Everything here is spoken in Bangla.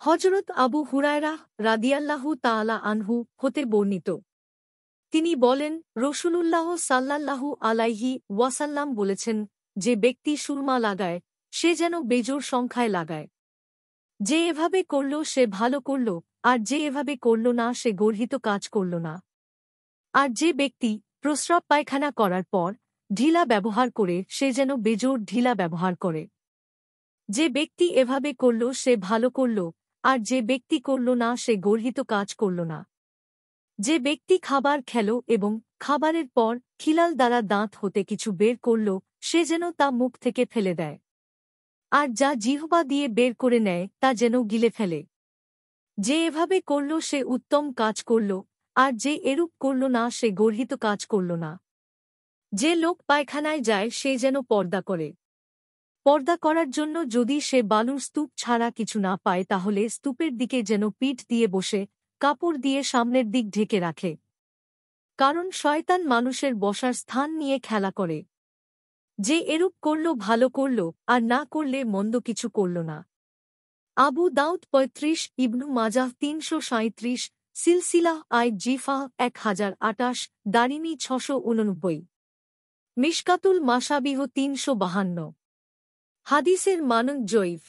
হযরত আবু হুরায়রা রাদিয়াল্লাহু তাআলা আনহু হতে বর্ণিত। তিনি বলেন, রাসূলুল্লাহ সাল্লাল্লাহু আলাইহি ওয়াসাল্লাম বলেছেন, যে ব্যক্তি সুরমা লাগায় সে যেন বেজোড় সংখ্যায় লাগায়। যে এভাবে করল সে ভালো করল, আর যে এভাবে করল না সে গর্হিত কাজ করল না। আর যে ব্যক্তি প্রস্রাব পায়খানা করার পর ঢিলা ব্যবহার করে সে যেন বেজোড় ঢিলা ব্যবহার করে। যে ব্যক্তি এভাবে করল সে ভালো করল, আর যে ব্যক্তি করল না সে গর্হিত কাজ করল না। যে ব্যক্তি খাবার খেল এবং খাবারের পর খিলাল দ্বারা দাঁত হতে কিছু বের করল সে যেন তা মুখ থেকে ফেলে দেয়। আর যা জিহ্বা দিয়ে বের করে নেয় তা যেন গিলে ফেলে। যে এভাবে করল সে উত্তম কাজ করল, আর যে এরূপ করল না সে গর্হিত কাজ করল না। যে লোক পায়খানায় যায় সে যেন পর্দা করে। পর্দা করার জন্য যদি সে বালুর স্তূপ ছাড়া কিছু না পায় তাহলে স্তূপের দিকে যেন পিঠ দিয়ে বসে কাপড় দিয়ে সামনের দিক ঢেকে রাখে। কারণ শয়তান মানুষের বসার স্থান নিয়ে খেলা করে। যে এরূপ করল ভালো করল, আর না করলে মন্দ কিছু করল না। আবু দাউদ ৩৫, ইবনু মাজাহ ৩৩৭, সিলসিলাহ জিফা ১০২৮, দারিমি ৬৮৯, মিশকাতুল মাসাবিহ ৩৫২। হাদিসের মানন জয়ীফ।